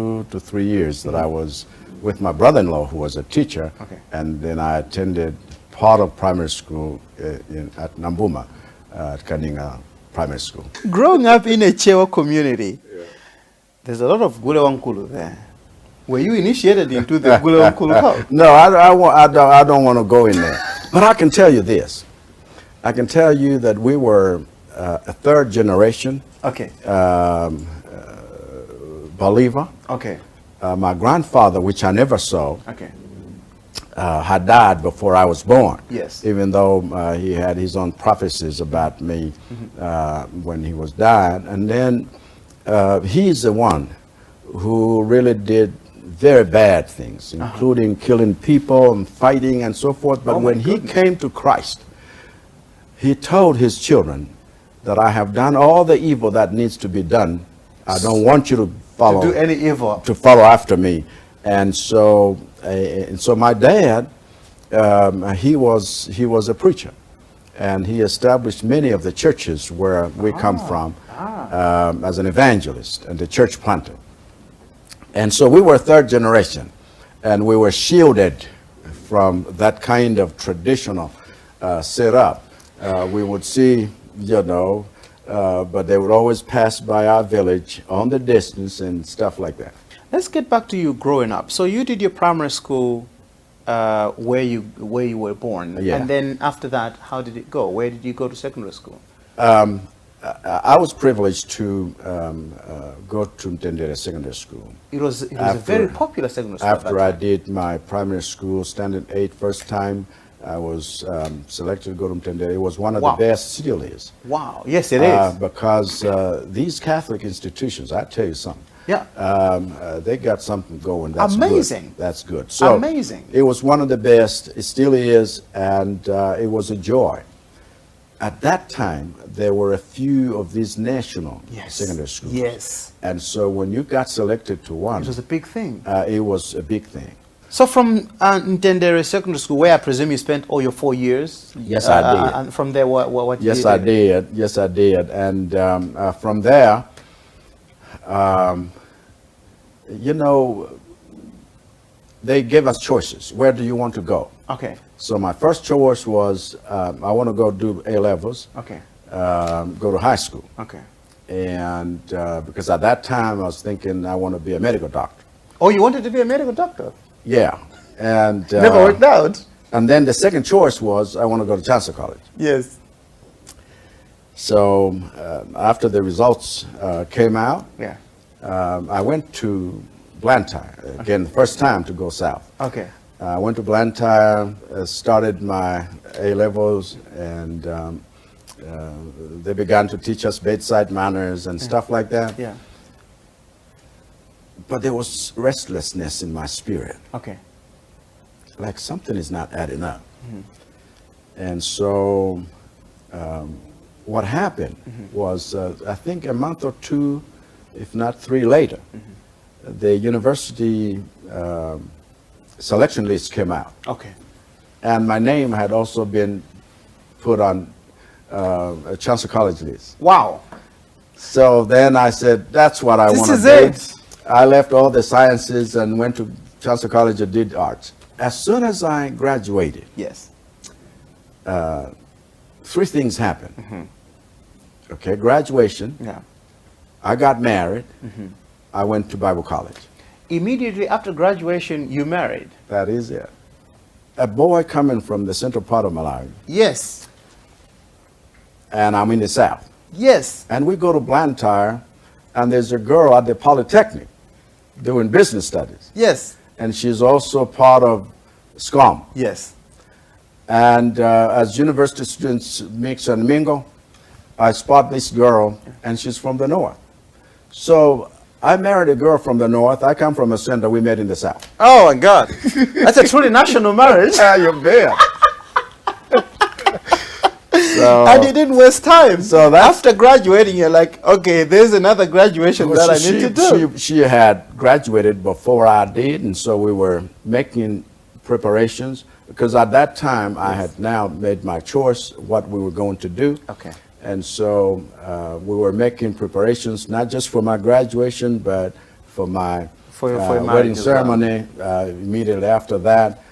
2 to 3 years that I was with my brother-in-law, who was a teacher, and then I attended part of primary school at Nambuma, at Kaninga Primary School. Growing up in a Chewa community, there's a lot of Gule Wankulu there. Were you initiated into the Gule Wankulu cult? No, I don't want to go in there. But I can tell you this. I can tell you that we were a third generation believer. My grandfather, which I never saw, had died before I was born. Yes. Even though he had his own prophecies about me when he was died. And then he's the one who really did very bad things, including killing people and fighting and so forth. But when he came to Christ, he told his children that I have done all the evil that needs to be done. I don't want you to follow, to do any evil, to follow after me. And so my dad, he was a preacher, and he established many of the churches where we come from as an evangelist and a church planter. And so we were third generation, and we were shielded from that kind of traditional setup. We would see, but they would always pass by our village on the distance and stuff like that. Let's get back to you growing up. So you did your primary school where you were born, and then after that, how did it go? Where did you go to secondary school? I was privileged to go to Mtendere Secondary School. It was a very popular secondary school. After I did my primary school, Standard 8, first time, I was selected to go to Mtendere. It was one of the best, still is. Wow, yes it is. Because these Catholic institutions, I tell you something. They got something going. That's amazing. Good. That's good. So amazing. It was one of the best. It still is, and it was a joy. At that time, there were a few of these national secondary schools. Yes. And so when you got selected to one, it was a big thing. It was a big thing. So from Ntendere Secondary School, where I presume you spent all your 4 years? Yes, I did. And from there, what did you do? Yes, I did. Yes, I did. And from there, they gave us choices. Where do you want to go? Okay. So my first choice was I want to go do A-levels. Okay. Go to high school. Okay. And because at that time I was thinking I want to be a medical doctor. Oh, you wanted to be a medical doctor? Yeah. And never worked out. And then the second choice was I want to go to Chancellor College. Yes. So after the results came out, I went to Blantyre again, the first time to go south. Okay. I went to Blantyre, started my A-levels, and they began to teach us bedside manners and stuff like that. Yeah. But there was restlessness in my spirit. Okay. Like something is not adding up. And so what happened was, I think a month or two, if not 3 later, the university selection list came out. Okay. And my name had also been put on a Chancellor College list. Wow. So then I said, that's what I want to do. This is it. I left all the sciences and went to Chancellor College and did arts. As soon as I graduated, yes, 3 things happened. Okay, graduation. Yeah. I got married. I went to Bible college. Immediately after graduation, you married? That is it. A boy coming from the central part of Malawi. Yes. And I'm in the south. Yes. And we go to Blantyre, and there's a girl at the Polytechnic doing business studies. Yes. And she's also part of SCOM. Yes. And as university students mix and mingle, I spot this girl, and she's from the north. So I married a girl from the north. I come from a center. We met in the south. Oh, my God. That's a truly national marriage. You bet. So, and you didn't waste time. So after graduating, you're like, okay, there's another graduation that I need to do. She had graduated before I did, and so we were making preparations, because at that time I had now made my choice what we were going to do. Okay. And so we were making preparations not just for my graduation, but for my for your marriage wedding as well. ceremony immediately after that.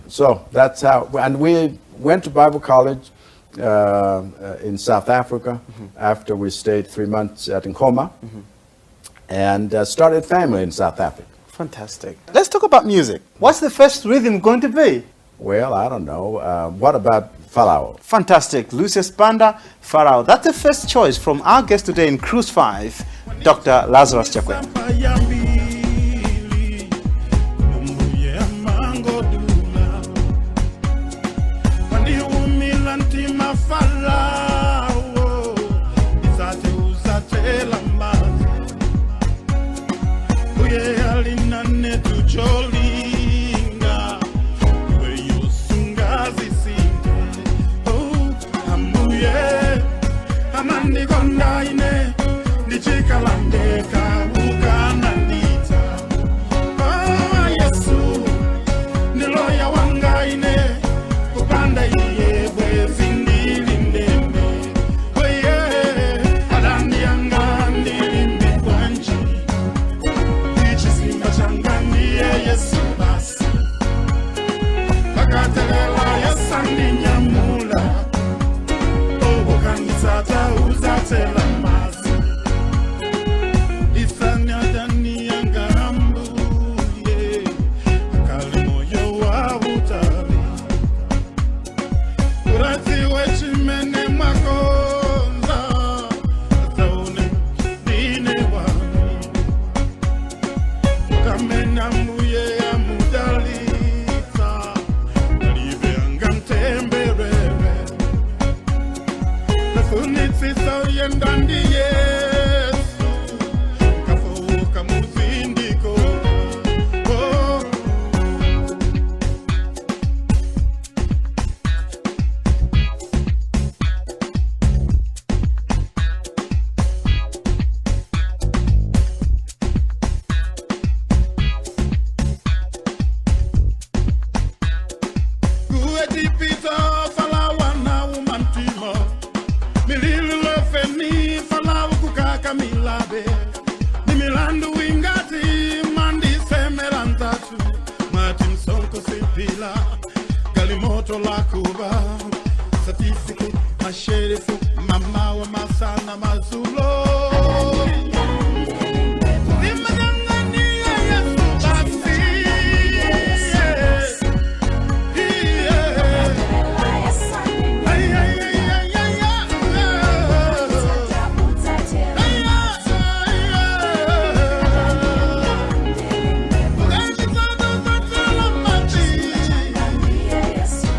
So that's how, and we went to Bible college in South Africa after we stayed 3 months at Nkoma, and started family in South Africa. Fantastic. Let's talk about music. What's the first rhythm going to be? Well, I don't know. What about Falao? Fantastic. Lucius Banda, Pharaoh. That's the first choice from our guest today in Cruise 5, Dr. Lazarus Chakwera.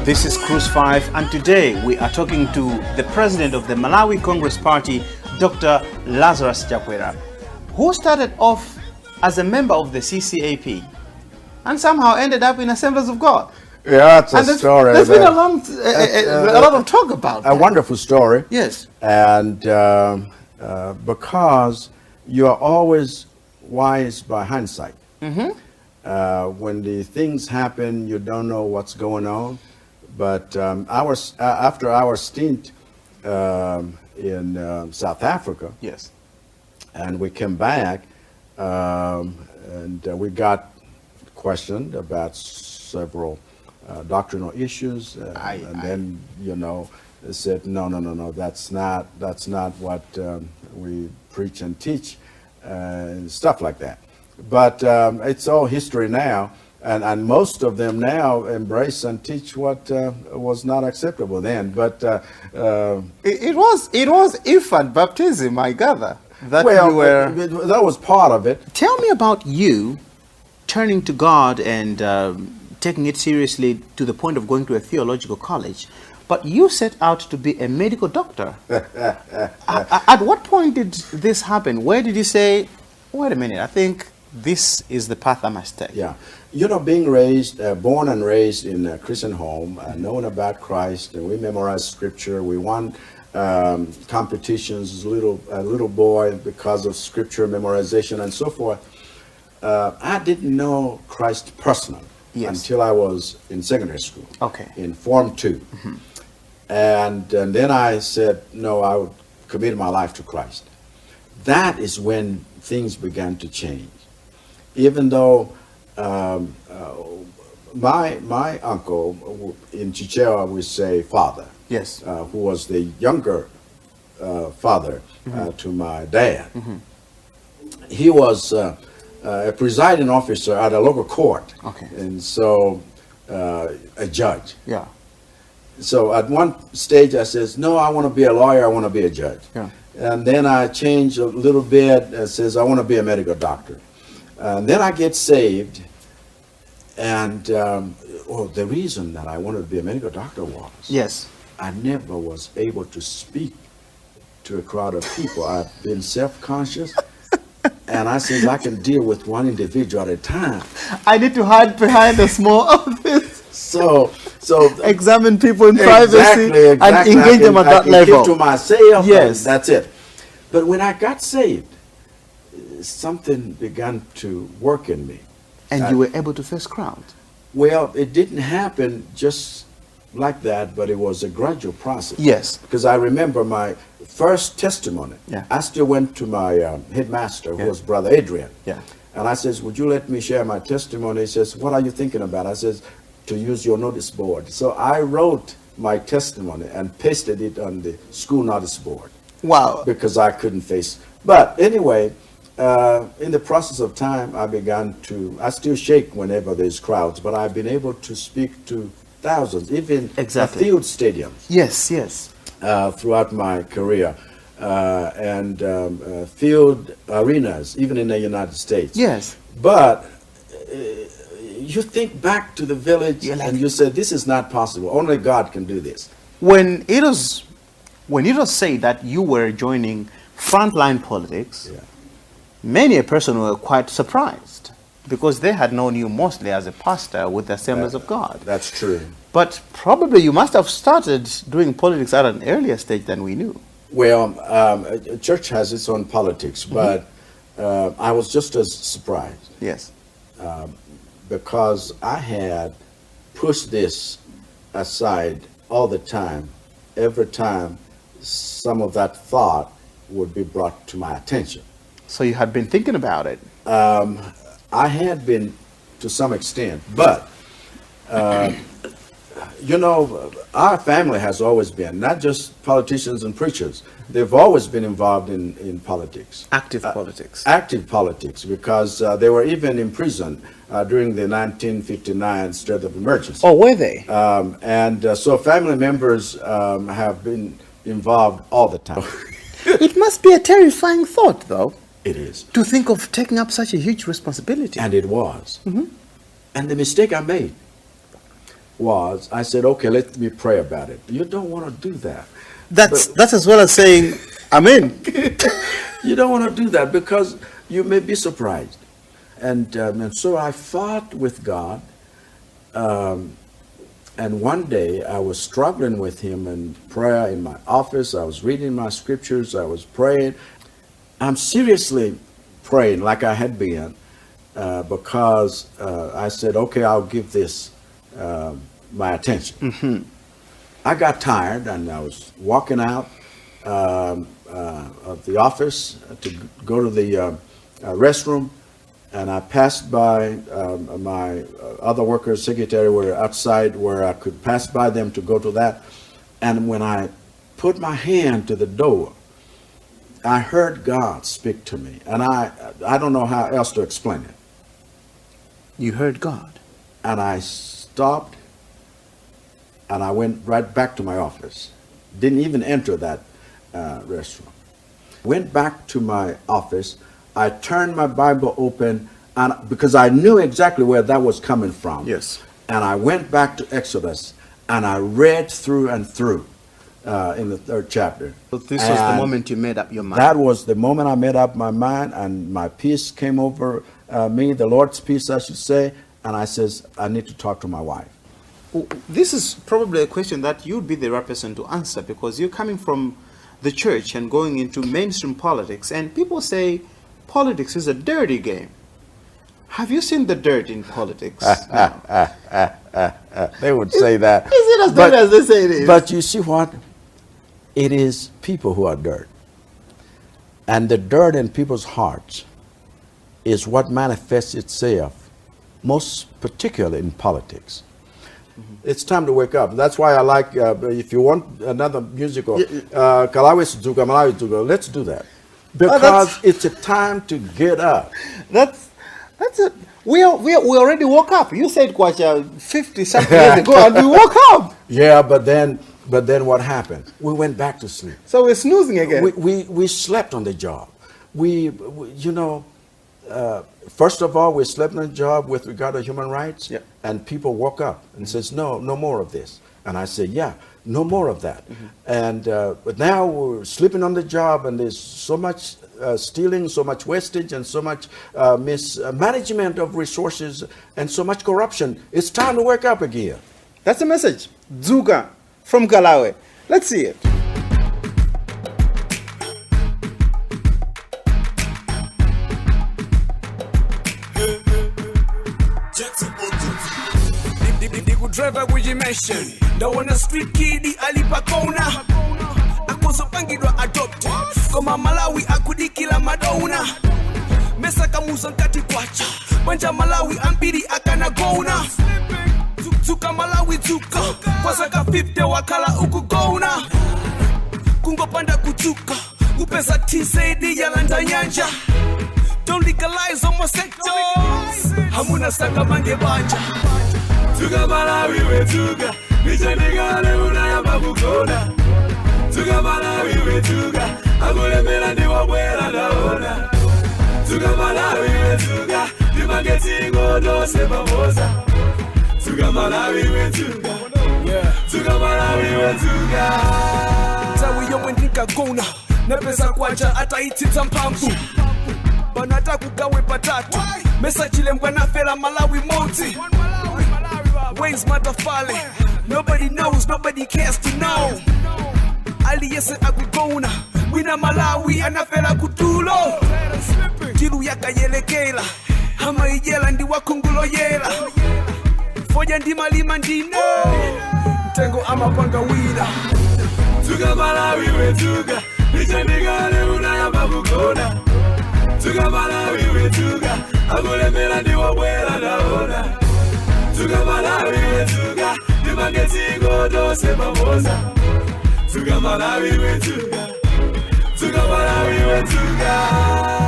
This is Cruise 5, and today we are talking to the president of the Malawi Congress Party, Dr. Lazarus Chakwera, who started off as a member of the CCAP and somehow ended up in Assemblies of God. Yeah, it's a story. There's been a lot of talk about a wonderful story. Yes. And because you are always wise by hindsight. When the things happen, you don't know what's going on. But after our stint in South Africa, yes, and we came back, and we got questioned about several doctrinal issues, and then they said no, that's not what we preach and teach, and stuff like that. But it's all history now. And most of them now embrace and teach what was not acceptable then. But it was infant baptism, I gather. That was part of it. Tell me about you turning to God and taking it seriously to the point of going to a theological college. But you set out to be a medical doctor. At what point did this happen? Where did you say, wait a minute, I think this is the path I must take? Yeah. Being raised, born and raised in a Christian home, knowing about Christ, and we memorized scripture. We won competitions as a little boy because of scripture memorization and so forth. I didn't know Christ personally until I was in secondary school. Okay. In Form 2. And then I said, no, I would commit my life to Christ. That is when things began to change. even though my uncle in Chichewa we say father, Yes. who was the younger father to my dad. He was a presiding officer at a local court, Okay. and so a judge. Yeah. So at one stage I says, no, I want to be a lawyer, I want to be a judge. Yeah. And then I changed a little bit and says, I want to be a medical doctor. And then I get saved, and the reason that I wanted to be a medical doctor was Yes. I never was able to speak to a crowd of people. I've been self-conscious, and I said I can deal with one individual at a time. I need to hide behind a small office. So Examine people in privacy and engage them at that I level. keep to myself. Yes. And that's it. But when I got saved, something began to work in me. And you were able to face crowds. Well, it didn't happen just like that, but it was a gradual process. Yes. Because I remember my first testimony. Yeah. I still went to my headmaster, who Yeah. was Brother Adrian. Yeah. And I says, would you let me share my testimony? He says, what are you thinking about? I says, to use your notice board. So I wrote my testimony and pasted it on the school notice board Wow. because I couldn't face. But anyway, in the process of time, I still shake whenever there's crowds, but I've been able to speak to thousands, even Exactly. field stadiums Yes, yes. throughout my career, and field arenas, even in the United States. Yes. But you think back to the village You're like- and you say, this is not possible. Only God can do this. When it was said that you were joining frontline politics, Yeah. many a person were quite surprised because they had known you mostly as a pastor with the Assemblies of God. That's true. But probably you must have started doing politics at an earlier stage than we knew. Well, a church has its own politics, but I was just as surprised Yes. because I had pushed this aside all the time, every time some of that thought would be brought to my attention. So you had been thinking about it. I had been to some extent, but our family has always been, not just politicians and preachers, they've always been involved in politics. Active politics. Active politics, because they were even imprisoned during the 1959 state of emergency. Oh, were they? So family members have been involved all the time. It must be a terrifying thought, though, It is. to think of taking up such a huge responsibility. And it was. And the mistake I made was, I said, okay, let me pray about it. You don't want to do that. That's as well as saying, Amen. You don't want to do that because you may be surprised. And so I fought with God. And one day I was struggling with him in prayer in my office. I was reading my scriptures. I was praying. I'm seriously praying like I had been because I said, okay, I'll give this my attention. I got tired and I was walking out of the office to go to the restroom, and I passed by my other workers, secretary were outside where I could pass by them to go to that. And when I put my hand to the door, I heard God speak to me, and I don't know how else to explain it. You heard God. And I stopped, and I went right back to my office. Didn't even enter that restroom. Went back to my office. I turned my Bible open, and because I knew exactly where that was coming from. Yes. And I went back to Exodus, and I read through and through in the 3rd chapter. So this was the And moment you made up your mind. that was the moment I made up my mind, and my peace came over me, the Lord's peace, I should say. And I says, I need to talk to my wife. This is probably a question that you'd be the right person to answer, because you're coming from the church and going into mainstream politics, and people say politics is a dirty game. Have you seen the dirt in politics now? They would say that. Is it as dirty as they say it is? But you see what? It is people who are dirt. And the dirt in people's hearts is what manifests itself most particularly in politics. It's time to wake up. That's why I like, if you want another musical, Kalawi Suzuka, Malawi Suzuka, let's do that. Because it's a time to get up. That's it. We already woke up. You said quite 50-something years ago, and we woke up. Yeah, but then what happened? We went back to sleep. So we're snoozing again. We slept on the job. First of all, we slept on the job with regard to human rights, and people woke up and says, no more of this. And I said, yeah, no more of that. And but now we're sleeping on the job, and there's so much stealing, so much wastage, and so much mismanagement of resources, and so much corruption. It's time to wake up again. That's the message. Dzuka from Malawi. Let's see it. Driver kujimension ndawona street kid alipakona akozopangidwa adopt koma Malawi akudikila madona mesa kamuza nkati kwacha banja Malawi ambiri akanagona Dzuka Malawi dzuka kwasaka 50 wakala ukugona kungopanda kudzuka upesa tisedi yalanda nyanja. Don't legalize homosexuals hamuna sanga mange banja. Dzuka Malawi we dzuka, michandikale unayamba kugona. Dzuka Malawi we dzuka, akulemela ndiwabwera ndaona. Dzuka Malawi we dzuka, ndimageti ngodo sepamoza. Dzuka Malawi we dzuka, Dzuka Malawi we dzuka. Tawi yomwe ndikagona, nepesa kwacha ataititsa mphamvu. Banata kugawe patatu, mesa chilembwa nafela Malawi moti. Ways matafale, nobody knows, nobody cares to know. Aliyese akugona, wina Malawi anafela kutulo. Kilu yakayelekela, hama ijela ndi wakungulo yela. Foja ndi malima ndine, tengo amapanga wina. Dzuka Malawi we dzuka, michandikale unayamba kugona. Dzuka Malawi we dzuka, akulemela ndiwabwera ndaona. Dzuka Malawi we dzuka, ndimageti ngodo sepamoza. Dzuka Malawi we dzuka, Dzuka Malawi we dzuka.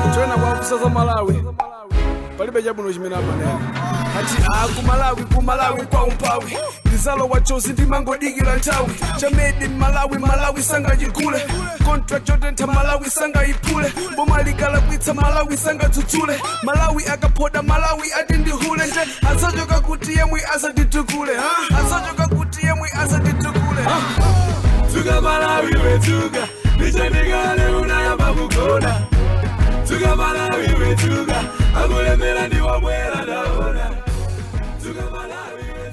Kuchona kwa ofisa za Malawi, palibe jabuno chimena manene. Hati ku Malawi kwa umpawi. Ndizalo wachozi ndimangodigila ntawi. Chamedi Malawi sanga jikule. Contract jodenta Malawi sanga ipule. Bomalikala kwitsa Malawi sanga tutule. Malawi akapoda Malawi atindihule nje. Asajoka kuti yemwe asatitukule. Asajoka kuti yemwe asatitukule. Dzuka Malawi we dzuka, michandikale unayamba kugona. Dzuka Malawi we dzuka, akulemela ndiwabwera ndaona.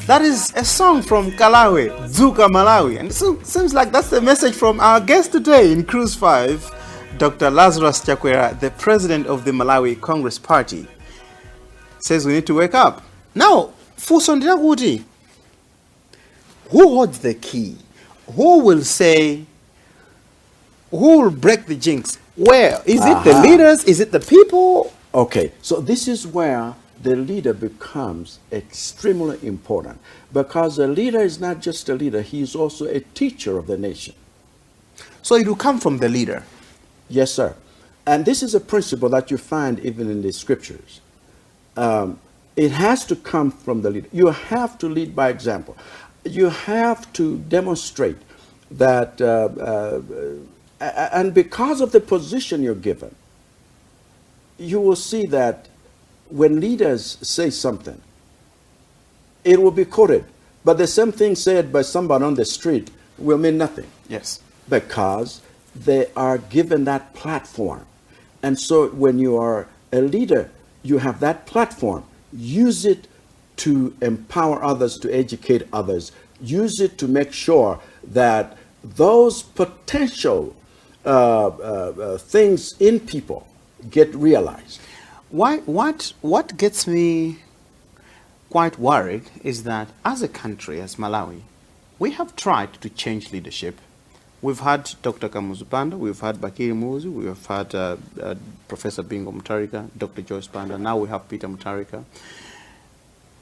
That is a song from Kalawi, Dzuka Malawi. And it seems like that's the message from our guest today in Cruise 5, Dr. Lazarus Chakwera, the president of the Malawi Congress Party. Says we need to wake up. Now, Fusondira Kuti, who holds the key? Who will say, who will break the jinx? Where? Is it the leaders? Is it the people? Okay, so this is where the leader becomes extremely important, because a leader is not just a leader, he is also a teacher of the nation. So it will come from the leader. Yes, sir. And this is a principle that you find even in the scriptures. It has to come from the leader. You have to lead by example. You have to demonstrate that, and because of the position you're given, you will see that when leaders say something, it will be quoted. But the same thing said by somebody on the street will mean nothing. Yes. Because they are given that platform. And so when you are a leader, you have that platform. Use it to empower others, to educate others. Use it to make sure that those potential things in people get realized. What gets me quite worried is that as a country, as Malawi, we have tried to change leadership We've had Dr. Kamuzu Panda, we've had Bakiri Muzi, we've had Professor Bingo Mutarika, Dr. Joyce Panda, now we have Peter Mutarika.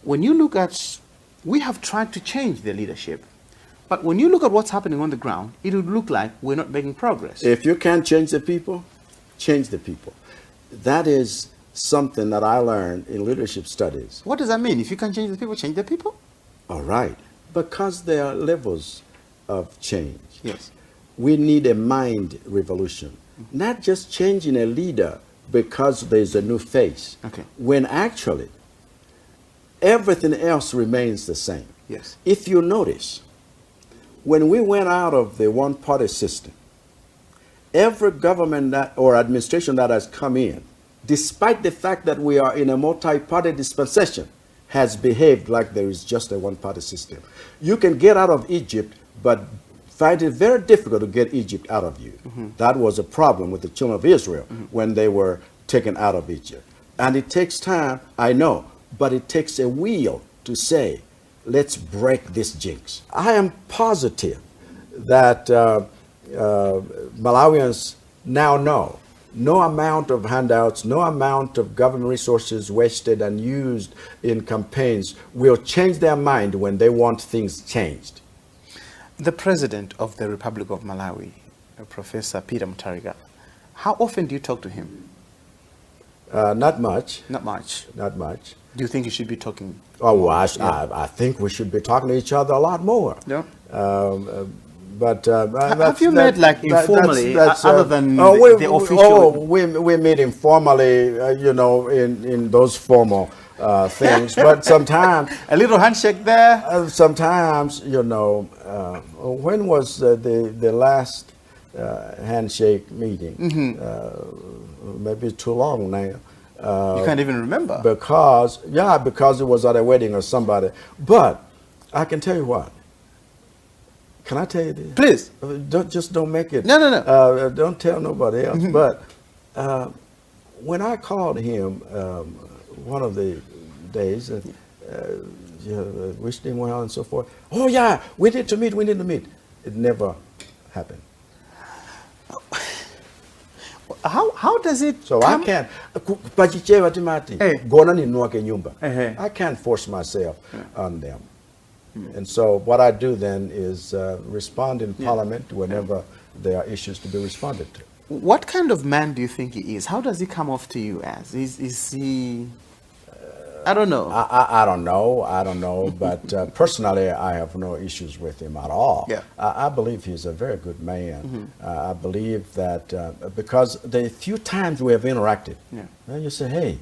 When you look at, we have tried to change the leadership, but when you look at what's happening on the ground, it would look like we're not making progress. If you can't change the people, change the people. That is something that I learned in leadership studies. What does that mean? If you can change the people, change the people? All right. Because there are levels of change. Yes. We need a mind revolution, not just changing a leader because there's a new face. Okay. When actually everything else remains the same. Yes. If you notice, when we went out of the one-party system, every government or administration that has come in, despite the fact that we are in a multi-party dispensation, has behaved like there is just a one-party system. You can get out of Egypt, but find it very difficult to get Egypt out of you. That was a problem with the children of Israel when they were taken out of Egypt. And it takes time, I know, but it takes a will to say, let's break this jinx. I am positive that Malawians now know no amount of handouts, no amount of government resources wasted and used in campaigns will change their mind when they want things changed. The President of the Republic of Malawi, Professor Peter Mutarika, how often do you talk to him? Not much. Not much. Not much. Do you think you should be talking? Oh, well, I think we should be talking to each other a lot more. Yeah. But have you met like informally, other than the official? Oh, we meet informally, you know, in those formal things. But sometimes a little handshake there. Sometimes, you know, when was the last handshake meeting? Maybe too long now. You can't even remember. Because it was at a wedding or somebody. But I can tell you what. Can I tell you this? Please. Don't make it. No. Don't tell nobody else. But when I called him one of the days, wished him well and so forth. Oh yeah, we need to meet. It never happened. How does it? So come? I can't. I can't force myself on them. And so what I do then is respond in Parliament whenever there are issues to be responded to. What kind of man do you think he is? How does he come off to you as? Is he? I don't know. I don't know. But personally, I have no issues with him at all. Yeah. I believe he's a very good man. I believe that because the few times we have interacted, you say, hey,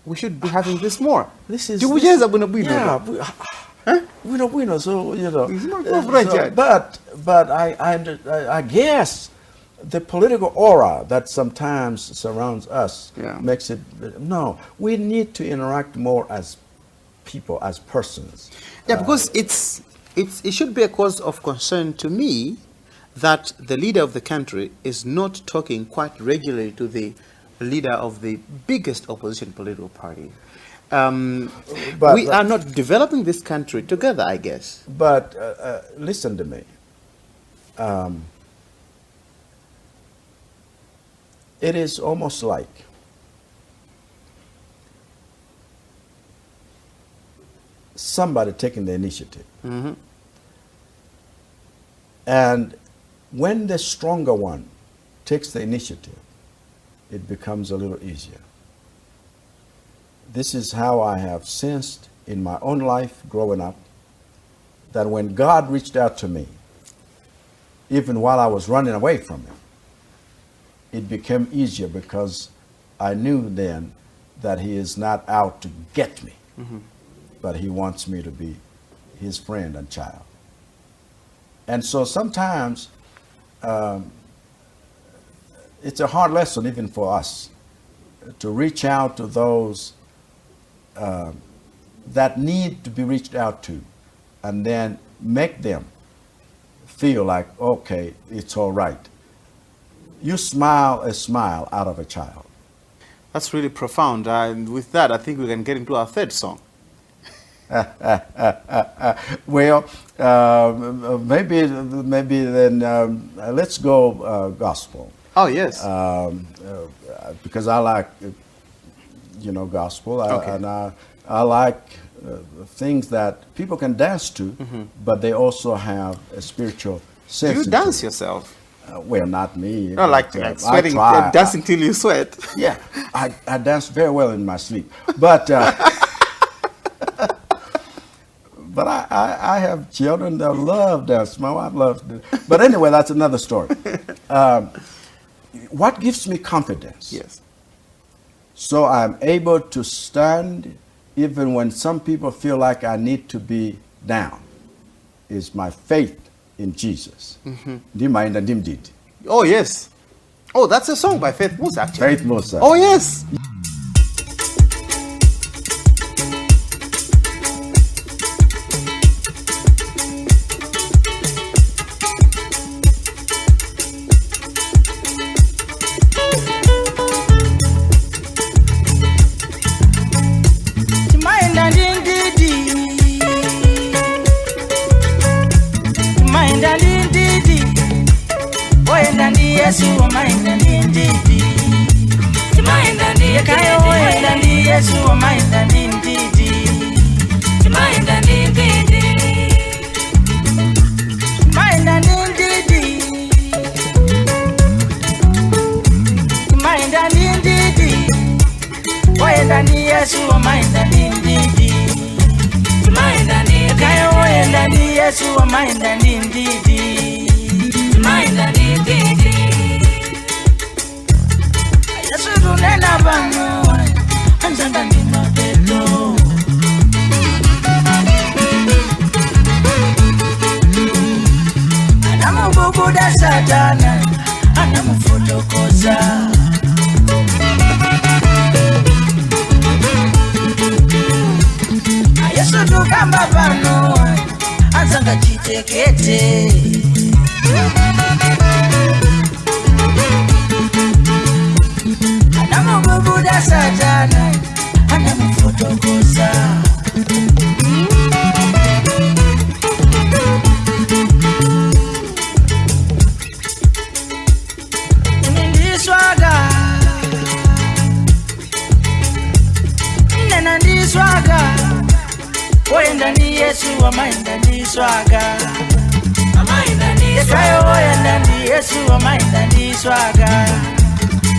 we should be having this more. This is. Bueno, so you know. But I guess the political aura that sometimes surrounds us makes it. No, we need to interact more as people, as persons. Yeah, because it should be a cause of concern to me that the leader of the country is not talking quite regularly to the leader of the biggest opposition political party. We are not developing this country together, I guess. But listen to me. It is almost like somebody taking the initiative. And when the stronger one takes the initiative, it becomes a little easier. This is how I have sensed in my own life growing up, that when God reached out to me, even while I was running away from him, it became easier because I knew then that he is not out to get me, but he wants me to be his friend and child. And so sometimes it's a hard lesson even for us to reach out to those that need to be reached out to, and then make them feel like, okay, it's all right. You smile a smile out of a child. That's really profound. And with that, I think we can get into our third song. Well, maybe then let's go gospel. Oh, yes. Because I like, gospel, Okay. and I like things that people can dance to, but they also have a spiritual Do sense. you to dance it. yourself? Well, not me. No, like but, I sweating, try. dancing till you sweat. Yeah, I dance very well in my sleep, but but I have children that love dance. My wife loves it. But anyway, that's another story. What gives me confidence? Yes. So I'm able to stand even when some people feel like I need to be down, is my faith in Jesus. Ndimayenda ndimdidi. Oh, yes. Oh, that's a song by Faith Musa, actually. Faith Musa. Oh, yes. Timaenda ndindidi. Timaenda ndindidi. Oenda ndi Yesu omaenda ndindidi. Timaenda ndindidi. Kayo oenda ndi Yesu omaenda ndindidi. Timaenda ndindidi. Timaenda ndindidi. Timaenda ndindidi. Oenda ndi Yesu omaenda ndindidi. Timaenda ndindidi. Kayo oenda ndi Yesu omaenda ndindidi. Timaenda ndindidi. Yesu tunena pano anzanga ndi mapeto. Anamububuda Satana anamufotokoza. Yesu tukamba pano anzanga chitekete. Anamububuda Satana anamufotokoza. Ndiswaga nena ndiswaga. Oenda ndi Yesu omaenda ndiswaga. Amaenda ndiswaga. Kayo oenda ndi Yesu omaenda ndiswaga.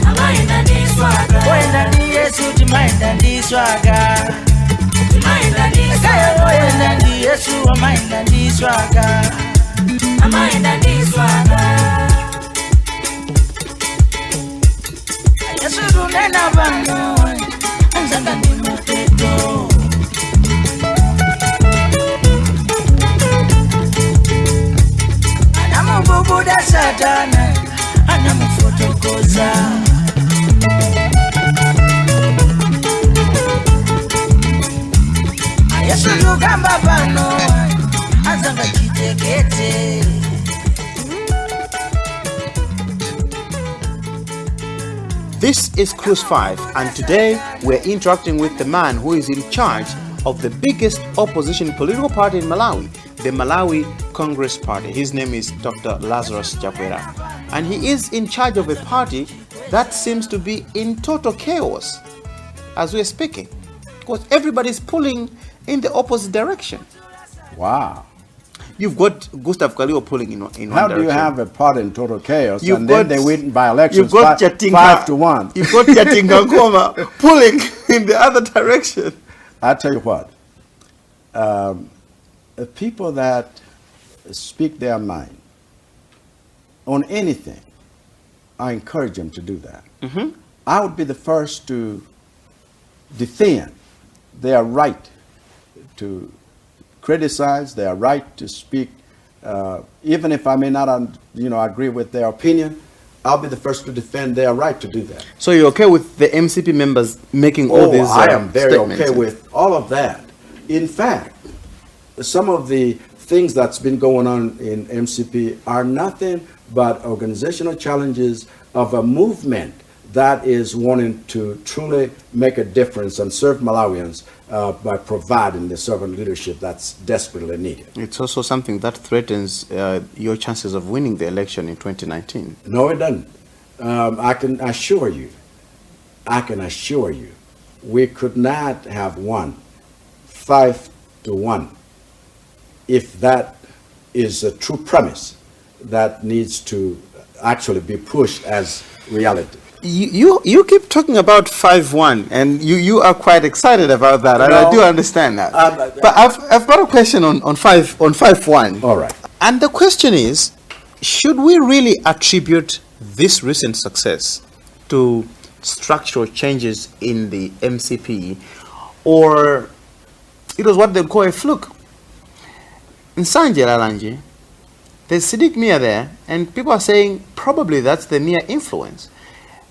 Amaenda ndiswaga. Oenda ndi Yesu timaenda ndiswaga. Timaenda ndiswaga. Kayo oenda ndi Yesu omaenda ndiswaga. Amaenda ndiswaga. Yesu tunena pano anzanga ndi mapeto. Anamububuda Satana anamufotokoza. Yesu tukamba pano anzanga chitekete. This is Cruise 5, and today we're interacting with the man who is in charge of the biggest opposition political party in Malawi, the Malawi Congress Party. His name is Dr. Lazarus Chakwera, and he is in charge of a party that seems to be in total chaos as we're speaking, because everybody's pulling in the opposite direction. Wow. You've got Gustav Kaliwa pulling in one direction. How do you have a party in total chaos You've and got- then they win by elections You've got 5-1? You've got Jatinga Ngoma pulling in the other direction. I tell you what, people that speak their mind on anything, I encourage them to do that. I would be the first to defend their right to criticize, their right to speak, even if I may not, agree with their opinion. I'll be the first to defend their right to do that. So you're okay with the MCP members making all these I am very statements? okay with all of that. In fact, some of the things that's been going on in MCP are nothing but organizational challenges of a movement that is wanting to truly make a difference and serve Malawians by providing the servant leadership that's desperately needed. It's also something that threatens your chances of winning the election in 2019. No, it doesn't. I can assure you, we could not have won 5-1 if that is a true premise that needs to actually be pushed as reality. You keep talking about 5-1, and you are quite excited about that, and I do understand that. But I've got a question on 5-1. All right. And the question is, should we really attribute this recent success to structural changes in the MCP, or it was what they call a fluke? In Sanje Lalanje, there's Siddiq Mia there, and people are saying probably that's the Mia influence.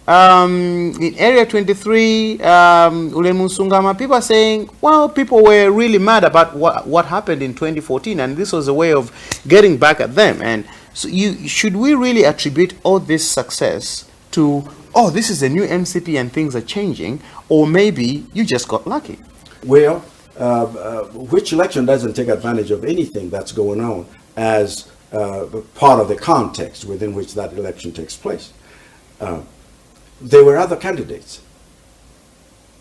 In Area 23, Ulemu Sungama, people are saying, well, people were really mad about what happened in 2014, and this was a way of getting back at them. And so should we really attribute all this success to, oh, this is a new MCP and things are changing, or maybe you just got lucky? Well, which election doesn't take advantage of anything that's going on as part of the context within which that election takes place? There were other candidates.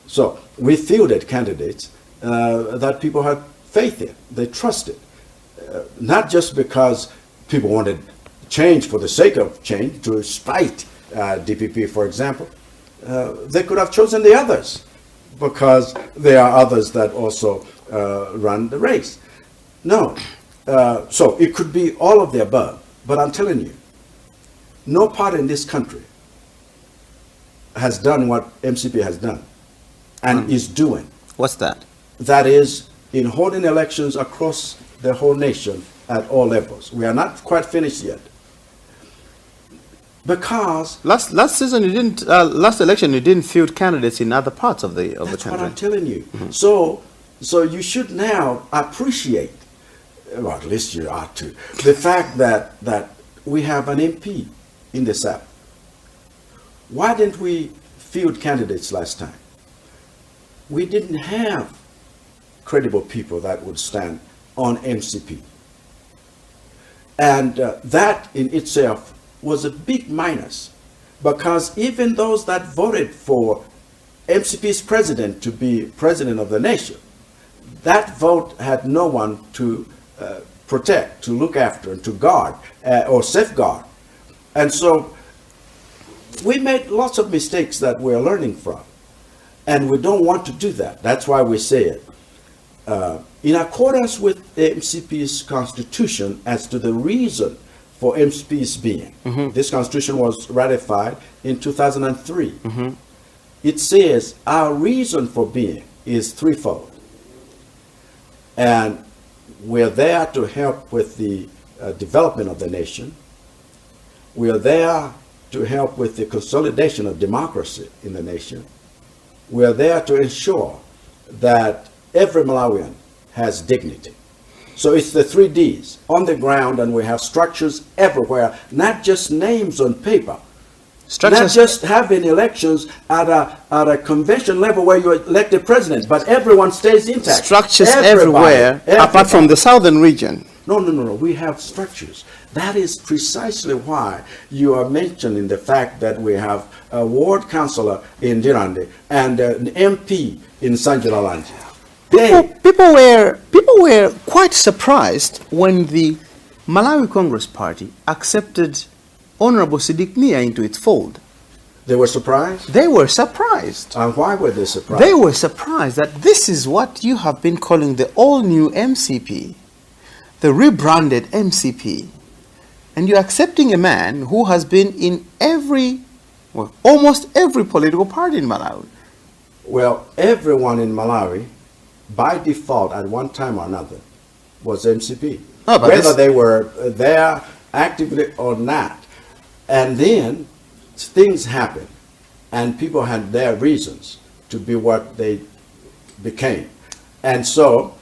So we fielded candidates that people had faith in, they trusted. Not just because people wanted change for the sake of change, to spite DPP, for example. They could have chosen the others because there are others that also run the race. No. So it could be all of the above. But I'm telling you, no party in this country has done what MCP has done and is doing. What's that? That is, in holding elections across the whole nation at all levels. We are not quite finished yet. Because last season you didn't, last election you didn't field candidates in other parts of the country. That's what I'm telling you. So you should now appreciate, well, at least you ought to, the fact that we have an MP in the South. Why didn't we field candidates last time? We didn't have credible people that would stand on MCP. And that in itself was a big minus, because even those that voted for MCP's president to be president of the nation, that vote had no one to protect, to look after, and to guard or safeguard. And so we made lots of mistakes that we're learning from, and we don't want to do that. That's why we say it. In accordance with the MCP's constitution as to the reason for MCP's being. This constitution was ratified in 2003. It says our reason for being is threefold. And we're there to help with the development of the nation. We are there to help with the consolidation of democracy in the nation. We are there to ensure that every Malawian has dignity. So it's the 3 Ds on the ground, and we have structures everywhere, not just names on paper. Not just having elections at a convention level where you elect a president, but everyone stays intact. Structures everywhere, apart from the southern region. No. We have structures. That is precisely why you are mentioning the fact that we have a ward councillor in Dirande and an MP in Sanjalalanje. People were quite surprised when the Malawi Congress Party accepted Honorable Siddiq Mia into its fold. They were surprised? They were surprised. And why were they surprised? They were surprised that this is what you have been calling the all-new MCP, the rebranded MCP. And you're accepting a man who has been in almost every political party in Malawi. Well, everyone in Malawi, by default, at one time or another, was MCP. Whether they were there actively or not. And then things happened, and people had their reasons to be what they became. And so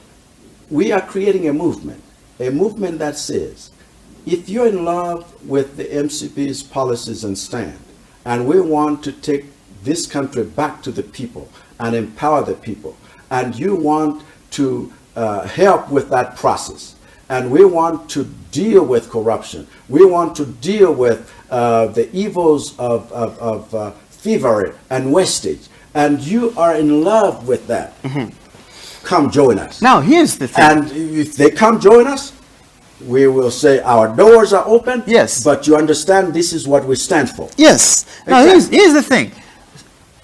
we are creating a movement that says, if you're in love with the MCP's policies and stand, And we want to take this country back to the people and empower the people. And you want to help with that process. And we want to deal with corruption. We want to deal with the evils of thievery and wastage. And you are in love with that. Come join us. Now, here's the thing. And if they come join us, we will say our doors are open. Yes. But you understand this is what we stand for. Yes. Now, Exactly. here's the thing.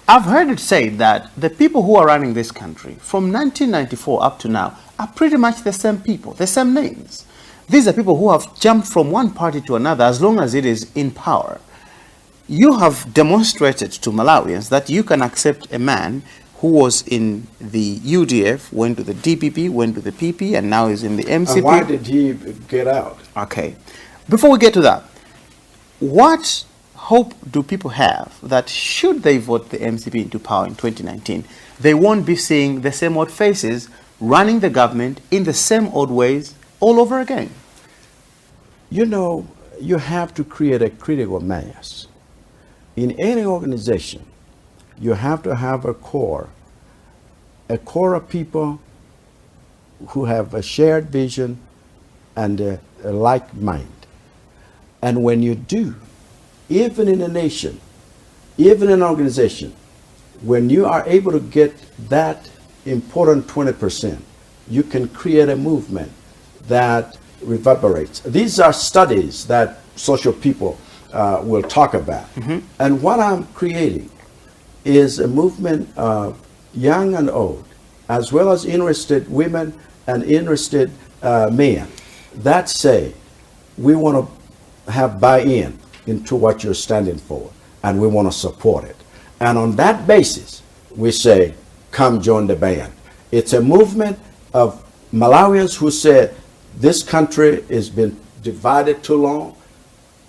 I've heard it said that the people who are running this country from 1994 up to now are pretty much the same people, the same names. These are people who have jumped from one party to another as long as it is in power. You have demonstrated to Malawians that you can accept a man who was in the UDF, went to the DPP, went to the PP, and now is in the MCP. And why did he get out? Okay. Before we get to that, what hope do people have that should they vote the MCP into power in 2019, they won't be seeing the same old faces running the government in the same old ways all over again? You know, you have to create a critical mass. In any organization, you have to have a core of people who have a shared vision and a like mind. And when you do, even in a nation, even in an organization, when you are able to get that important 20%, you can create a movement that reverberates. These are studies that social people will talk about. And what I'm creating is a movement of young and old, as well as interested women and interested men that say, we want to have buy-in into what you're standing for, and we want to support it. And on that basis, we say, come join the band. It's a movement of Malawians who said, this country has been divided too long,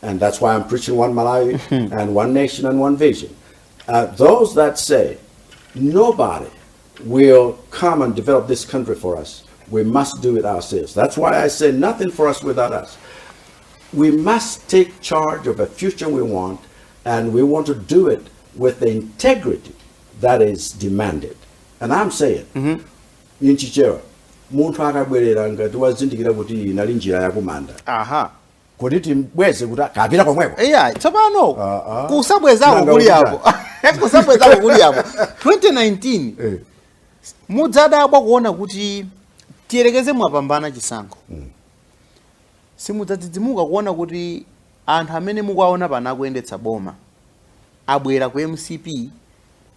and that's why I'm preaching one Malawi and one nation and one vision. Those that say, nobody will come and develop this country for us. We must do it ourselves. That's why I say nothing for us without us. We must take charge of a future we want, and we want to do it with the integrity that is demanded. And I'm saying, Yinchichewa, muntu akabwerera ngati wazindikira kuti inali njira yakumanda. Aha. Kuti mbweze kuti kapita komweko. Yeah, tsopano kusabwezako kuli apo. Kusabwezako kuli apo. 2019 mudzadabwa kuona kuti tiyerekeze mwapambana chisankho. Simudzadzidzimuka kuona kuti anthu amene mukuwaona pana kuyendetsa boma abwera ku MCP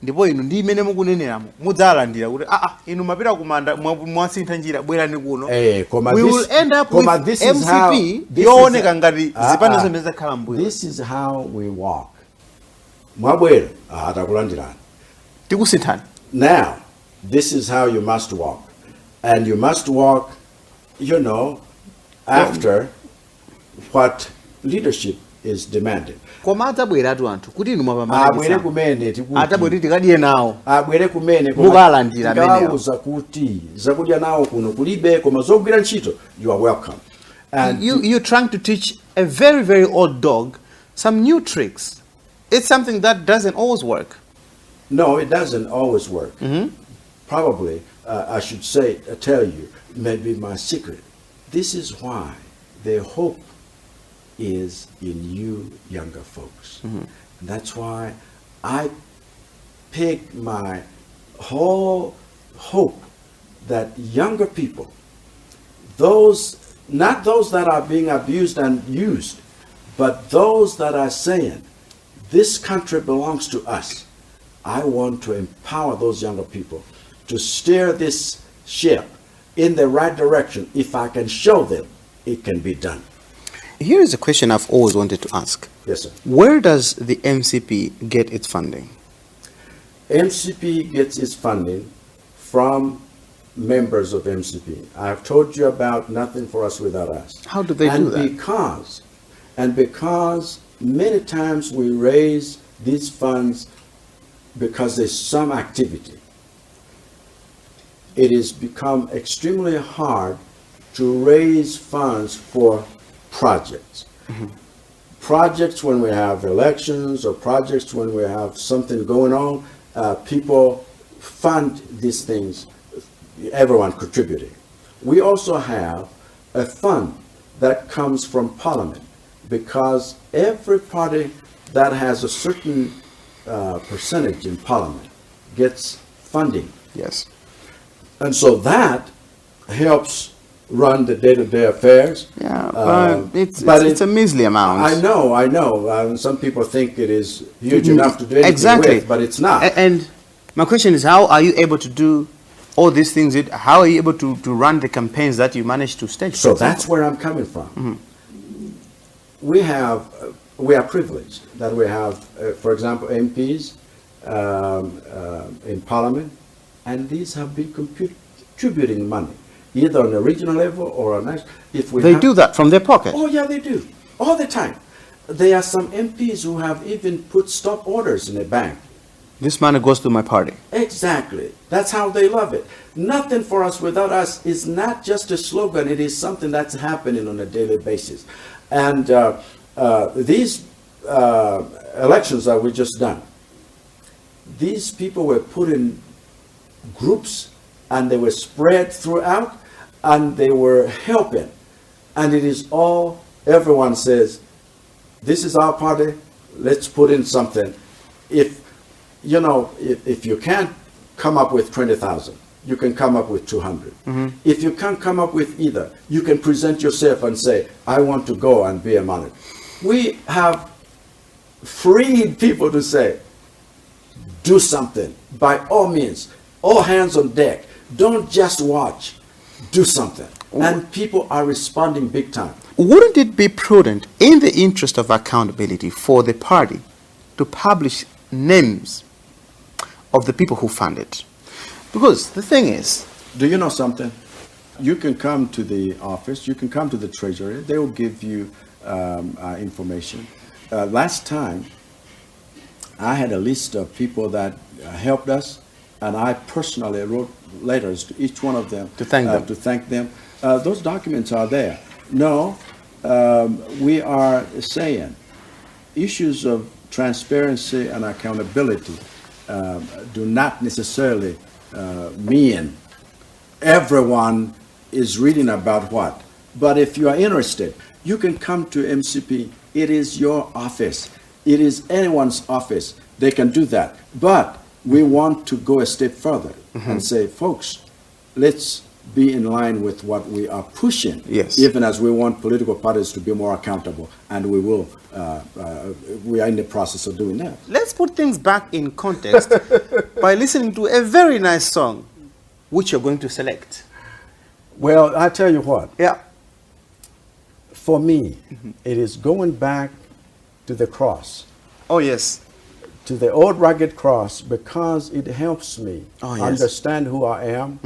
ndipo inu ndi imene mukuneneramo mudzalandira kuti inu mapita kumanda mwasintha njira bwerani kuno. We will end up with MCP yooneka ngati zipanda zimene zakhala mbuyo. This is how we walk. Mwabwera atakulandirani. Tikusinthani. Now, this is how you must walk. And you must walk, you know, after what leadership is demanding. Koma atabwera atu anthu kuti inu mwapambana Abwere kumene tikuti. atabwera tikadiye nawo. Abwere kumene Mukalandira amenewo. tikawauza kuti zakudya nawo kuno kulibe koma zogwira ntchito, you are welcome. And You're trying to teach a very, very old dog some new tricks. It's something that doesn't always work. no, it doesn't always work. Probably, I should say, tell you, maybe my secret. This is why the hope is in you younger folks. And that's why I peg my whole hope that younger people, not those that are being abused and used, but those that are saying, this country belongs to us. I want to empower those younger people to steer this ship in the right direction. If I can show them, it can be done. Here is a question I've always wanted to ask. Yes, sir. Where does the MCP get its funding? MCP gets its funding from members of MCP. I've told you about nothing for us without us. How do they do that? Because many times we raise these funds because there's some activity. It has become extremely hard to raise funds for projects. projects when we have elections or projects when we have something going on, people fund these things, everyone contributing. We also have a fund that comes from Parliament, because every party that has a certain percentage in Parliament gets funding. Yes. And so that helps run the day-to-day affairs. Yeah, but it's a measly amount. I know. Some people think it is huge enough to do anything exactly. with, but it's not. And my question is, how are you able to do all these things? How are you able to run the campaigns that you managed to stage? So that's where I'm coming from. We are privileged that we have, for example, MPs in Parliament, and these have been contributing money, either on a regional level or on national. They do that from their pocket. Oh yeah, they do all the time. There are some MPs who have even put stop orders in a bank. This money goes to my party. Exactly. That's how they love it. Nothing for us without us is not just a slogan. It is something that's happening on a daily basis. And these elections that we just done, these people were put in groups and they were spread throughout and they were helping. And it is all, everyone says, this is our party, let's put in something. If you can't come up with 20,000, you can come up with 200. If you can't come up with either, you can present yourself and say, I want to go and be a monitor. We have freed people to say, do something, by all means, all hands on deck. Don't just watch, do something. And people are responding big time. Wouldn't it be prudent, in the interest of accountability, for the party to publish names of the people who fund it? Because the thing is, do you know something? You can come to the office, you can come to the treasury, they will give you information. Last time, I had a list of people that helped us, and I personally wrote letters to each one of them to thank them. Those documents are there. No, we are saying issues of transparency and accountability do not necessarily mean everyone is reading about what. But if you are interested, you can come to MCP. It is your office. It is anyone's office. They can do that. But we want to go a step further and say, folks, let's be in line with what we are pushing, even as we want political parties to be more accountable, and we will. We are in the process of doing that. Let's put things back in context by listening to a very nice song, which you're going to select. Well, I tell you what. Yeah. For me, it is going back to the cross. Oh, yes. To the old rugged cross, because it helps me understand who I am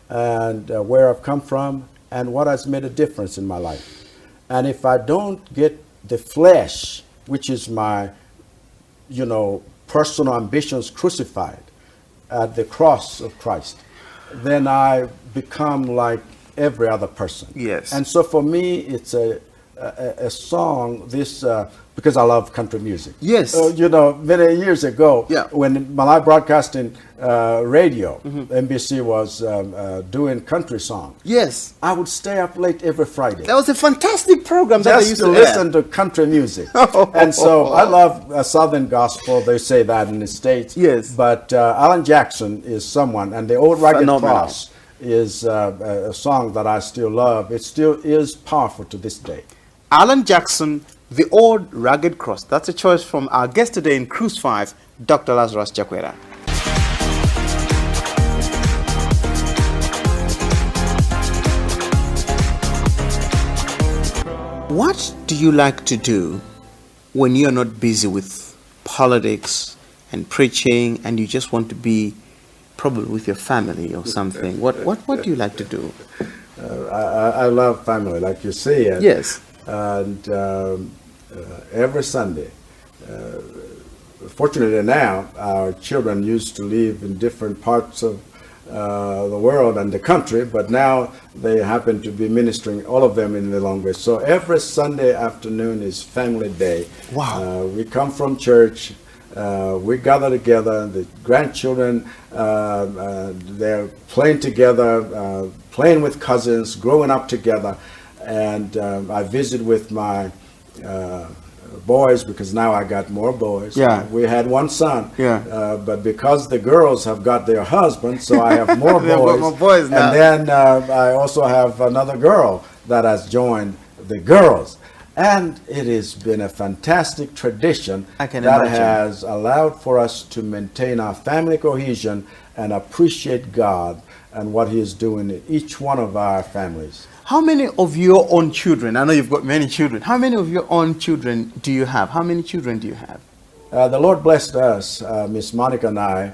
and where I've come from and what has made a difference in my life. And if I don't get the flesh, which is my, personal ambitions crucified at the cross of Christ, then I become like every other person. Yes. And so for me, it's a song, because I love country music. Yes. Many years ago, when Malawi Broadcasting Radio, NBC was doing country songs. Yes. I would stay up late every Friday. That was a fantastic program that they used to listen to country music. And so I love Southern gospel. They say that in the States. Yes. But Alan Jackson is someone, and the Old Rugged Cross is a song that I still love. It still is powerful to this day. Alan Jackson, The Old Rugged Cross. That's a choice from our guest today in Cruise 5, Dr. Lazarus Chakwera. What do you like to do when you're not busy with politics and preaching and you just want to be probably with your family or something? What do you like to do? I love family, like you say. Yes. And every Sunday, fortunately now, our children used to live in different parts of the world and the country, but now they happen to be ministering, all of them in the language. So every Sunday afternoon is family day. Wow. We come from church, we gather together, the grandchildren, they're playing together, playing with cousins, growing up together. And I visit with my boys, because now I got more boys. Yeah. We had one son. Yeah. But because the girls have got their husbands, so I have more They've got boys. more boys now. And then I also have another girl that has joined the girls. And it has been a fantastic tradition I can that imagine. has allowed for us to maintain our family cohesion and appreciate God and what He is doing in each one of our families. How many of your own children, I know you've got many children, how many of your own children do you have? How many children do you have? The Lord blessed us, Miss Monica and I,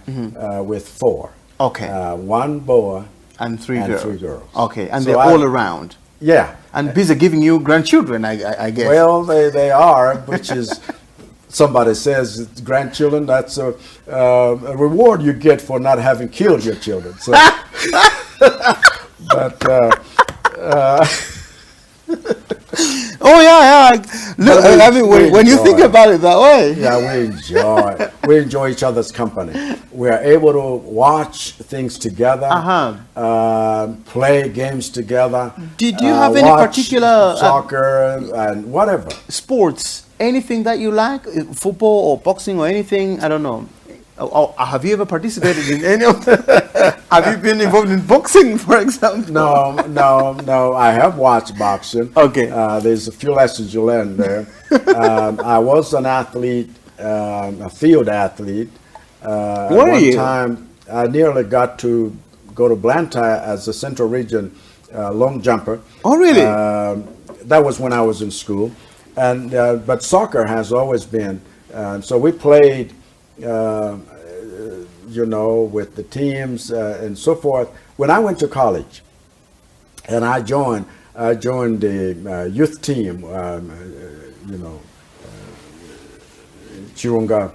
with 4. Okay. 1 boy And 3 and girls. 3 girls. Okay, and So they're all around. Yeah. And busy giving you grandchildren, I guess. Well, they are, which is, somebody says grandchildren, that's a reward you get for not having killed your children. So, but oh yeah. Look, But I mean, when you think enjoy. about it that way. yeah, we enjoy each other's company. We are able to watch things together, play games together. Did you have any watch particular soccer and whatever? sports, anything that you like, football or boxing or anything? I don't know. Or have you ever participated in any of them? Have you been involved in boxing, for example? No. I have watched boxing. Okay. There's a few lessons you learn there. I was an athlete, a field athlete. At Were one you? time, I nearly got to go to Blantyre as a Central Region long jumper. Oh, really? That was when I was in school, and but soccer has always been. So we played. With the teams and so forth. When I went to college, and I joined the youth team, Chirunga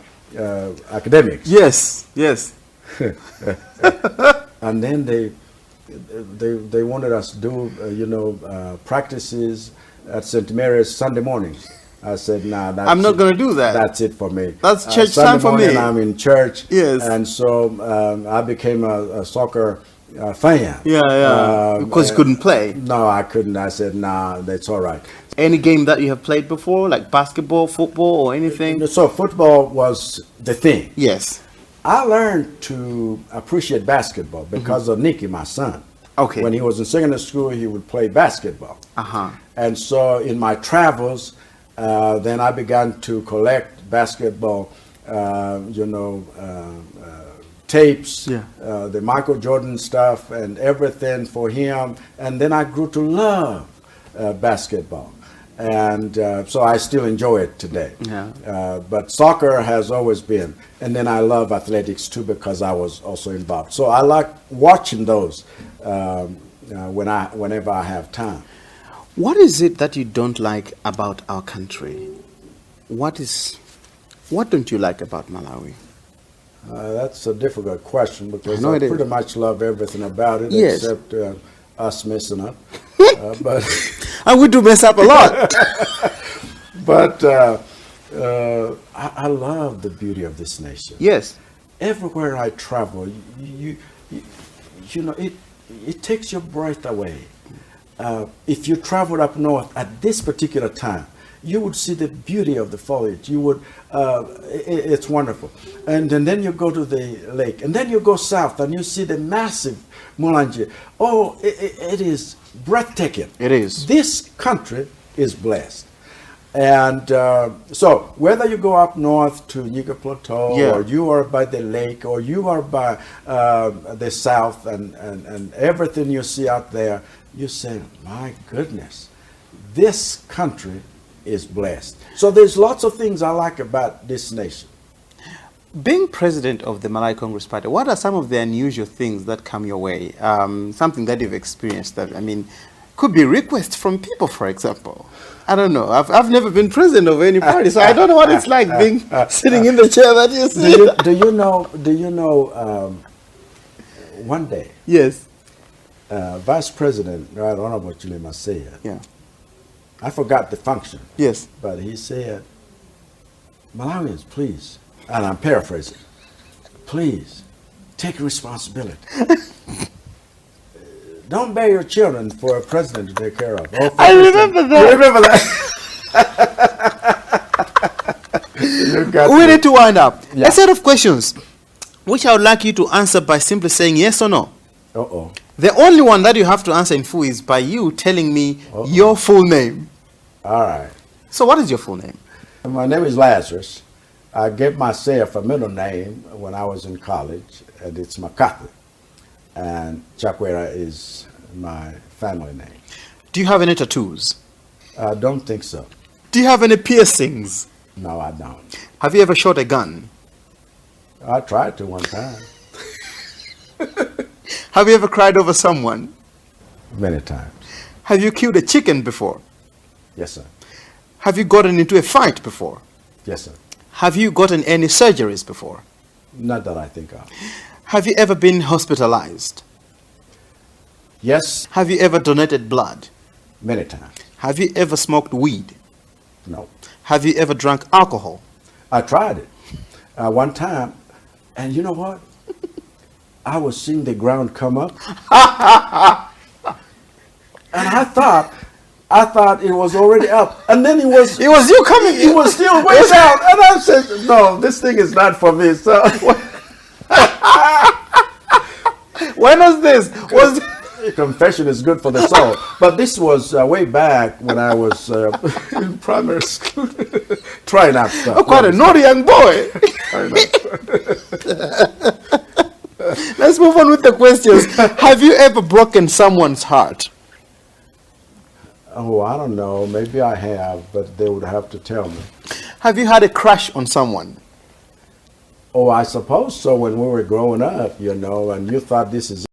Academics. Yes. And then they wanted us to do practices at St. Mary's Sunday mornings. I said, nah, I'm not going to do that. That's it for me. That's church Sunday time for me. morning, I'm in church. Yes. And so I became a soccer fan. Because you couldn't play. No, I couldn't. I said, nah, that's all right. Any game that you have played before, like basketball, football, or anything? So football was the thing. Yes. I learned to appreciate basketball because of Nicky, my son. Okay. When he was in secondary school, he would play basketball. And so in my travels, then I began to collect basketball, tapes, the Michael Jordan stuff and everything for him. And then I grew to love basketball. And so I still enjoy it today. But soccer has always been. And then I love athletics too because I was also involved. So I like watching those whenever I have time. What is it that you don't like about our country? What don't you like about Malawi? That's a difficult question because I I it is. pretty much love everything about it Yes. except us messing up. But And we do mess up a lot. but I love the beauty of this nation. Yes. Everywhere I travel, it takes your breath away. If you traveled up north at this particular time, you would see the beauty of the foliage. You would, it's wonderful. And then you go to the lake, and then you go south, and you see the massive Mulanje. Oh, it is breathtaking. It is. This country is blessed. And so whether you go up north to Nika Plateau, or you are by the lake, or you are by the south, and everything you see out there, you say, my goodness, this country is blessed. So there's lots of things I like about this nation. Being president of the Malawi Congress Party, what are some of the unusual things that come your way? Something that you've experienced that, could be requests from people, for example. I don't know. I've never been president of any party, so I don't know what it's like being sitting in the chair that you see. Do you know one day, Yes. Vice President, Right Honorable Chilima said, Yeah. I forgot the function, Yes. but he said, Malawians, please, and I'm paraphrasing, please take responsibility. Don't bear your children for a president to take care of. Oh, I remember that. You remember that? You got We me. need to wind up. Yeah. A set of questions, which I would like you to answer by simply saying yes or no. Uh-oh. The only one that you have to answer in full is by you telling me your full name. All right. So what is your full name? My name is Lazarus. I gave myself a middle name when I was in college, and it's McCarthy. And Chakwera is my family name. Do you have any tattoos? I don't think so. Do you have any piercings? No, I don't. Have you ever shot a gun? I tried to one time, Have you ever cried over someone? many times. Have you killed a chicken before? Yes, sir. Have you gotten into a fight before? Yes, sir. Have you gotten any surgeries before? Not that I think of. Have you ever been hospitalized? Yes, Have you ever donated blood? many times. Have you ever smoked weed? No. Have you ever drunk alcohol? I tried it one time, and you know what? I was seeing the ground come up, and I thought it was already up, and then it was It was you coming. it was still way down, and I said, "No, this thing is not for me." So, When was this? Was confession is good for the soul. But this was way back when I was in primary school, trying out stuff. quite a naughty young boy. Trying out stuff. Let's move on with the questions. Have you ever broken someone's heart? Oh, I don't know. Maybe I have, but they would have to tell me. Have you had a crush on someone? Oh, I suppose so. When we were growing up, and you thought this is